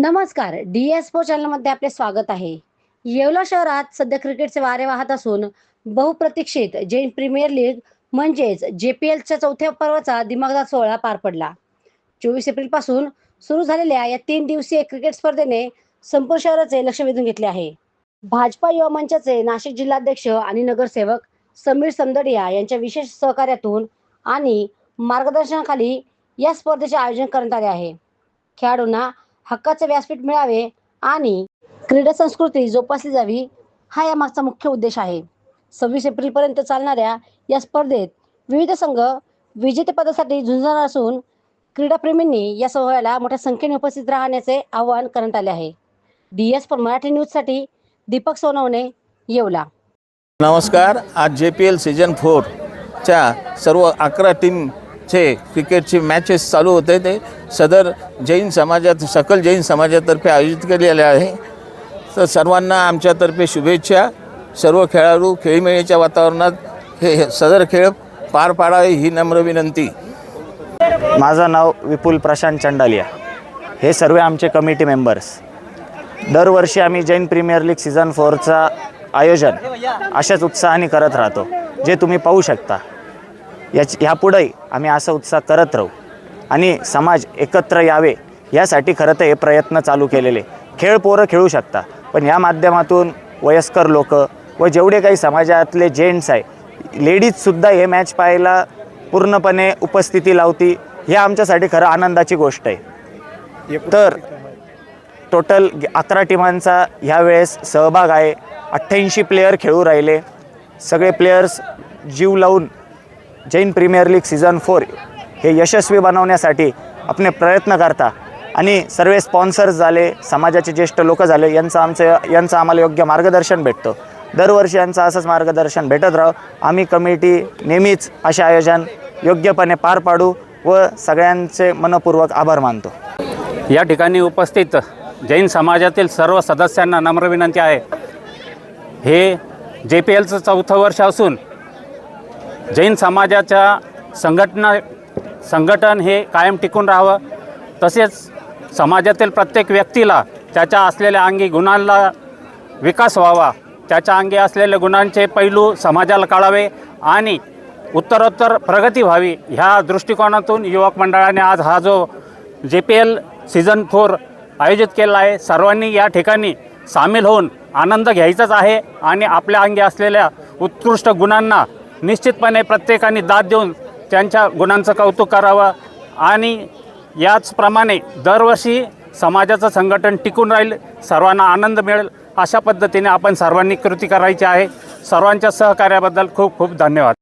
नमस्कार, डी-एस्पो चॅनलमध्ये आपले स्वागत आहे. येवला शहरात सध्या क्रिकेटचे वारे वाहत असून बहुप्रतीक्षित जैन प्रीमियर लीग म्हणजेच JPLच्या चौथ्या पर्वाचा दिमागदार सोहळा पार पडला. 24 एप्रिलपासून सुरू झालेल्या या 3 दिवसीय क्रिकेट स्पर्धेने संपूर्ण शहराचे लक्ष वेधून घेतले आहे. भाजपा युवा मंचाचे नाशिक जिल्हाध्यक्ष आणि नगरसेवक समीर समदडिया यांच्या विशेष सहकार्यातून आणि मार्गदर्शनाखाली या स्पर्धेचे आयोजन करण्यात आले आहे. खेळाडूंना हक्काचे व्यासपीठ मिळावे आणि क्रीडा संस्कृती जोपासली जावी, हा यामागचा मुख्य उद्देश आहे. 26 एप्रिलपर्यंत चालणाऱ्या या स्पर्धेत विविध संघ विजेतेपदासाठी झुंजणार असून क्रीडाप्रेमींनी या सोहळ्याला मोठ्या संख्येने उपस्थित राहण्याचे आवाहन करण्यात आले आहे. डी-एस्पो मराठी न्यूजसाठी दीपक सोनवणे, येवला. नमस्कार. आज JPL सीझन 4च्या सर्व 11 टीमचे क्रिकेटचे मॅचेस चालू होते. ते सदर जैन समाजात सकल जैन समाजातर्फे आयोजित केलेले आहे. तर सर्वांना आमच्यातर्फे शुभेच्छा. सर्व खेळाडू खेळीमेळीच्या वातावरणात हे सदर खेळ पार पाडावे ही नम्र विनंती. माझं नाव विपुल प्रशांत चंडालिया. हे सर्व आमचे कमिटी मेंबर्स. दरवर्षी आम्ही जैन प्रीमियर लीग सीझन 4चा आयोजन अशाच उत्साहाने करत राहतो, जे तुम्ही पाहू शकता. ह्यापुढे आम्ही असा उत्साह करत राहू आणि समाज एकत्र यावे यासाठी खरं तर हे प्रयत्न चालू केलेले. खेळ पोरं खेळू शकता, पण या माध्यमातून वयस्कर लोक व जेवढे काही समाजातले जेंट्स आहे, लेडीजसुद्धा हे मॅच पाहायला पूर्णपणे उपस्थिती लावती. हे आमच्यासाठी खरं आनंदाची गोष्ट आहे. तर टोटल 11 टीमांचा ह्यावेळेस सहभाग आहे. 88 प्लेयर खेळू राहिले. सगळे प्लेयर्स जीव लावून जैन प्रीमियर लीग सीझन 4 हे यशस्वी बनवण्यासाठी आपले प्रयत्न करता आणि सर्व स्पॉन्सर्स झाले, समाजाचे ज्येष्ठ लोक झाले, यांचं आम्हाला योग्य मार्गदर्शन भेटतं. दरवर्षी यांचं असंच मार्गदर्शन भेटत राहू. आम्ही कमिटी नेहमीच असे आयोजन योग्यपणे पार पाडू व सगळ्यांचे मनपूर्वक आभार मानतो. या ठिकाणी उपस्थित जैन समाजातील सर्व सदस्यांना नम्र विनंती आहे. हे JPLचं 4थं वर्ष असून जैन समाजाच्या संघटन हे कायम टिकून राहावं, तसेच समाजातील प्रत्येक व्यक्तीला त्याच्या असलेल्या अंगी गुणांना विकास व्हावा, त्याच्या अंगी असलेल्या गुणांचे पैलू समाजाला कळावे आणि उत्तरोत्तर प्रगती व्हावी, ह्या दृष्टिकोनातून युवक मंडळाने आज हा जो JPL सीझन 4 आयोजित केला आहे. सर्वांनी या ठिकाणी सामील होऊन आनंद घ्यायचाच आहे आणि आपल्या अंगी असलेल्या उत्कृष्ट गुणांना निश्चितपणे प्रत्येकाने दाद देऊन त्यांच्या गुणांचं कौतुक करावं आणि याचप्रमाणे दरवर्षी समाजाचं संघटन टिकून राहील, सर्वांना आनंद मिळेल, अशा पद्धतीने आपण सर्वांनी कृती करायची आहे. सर्वांच्या सहकार्याबद्दल खूप खूप धन्यवाद.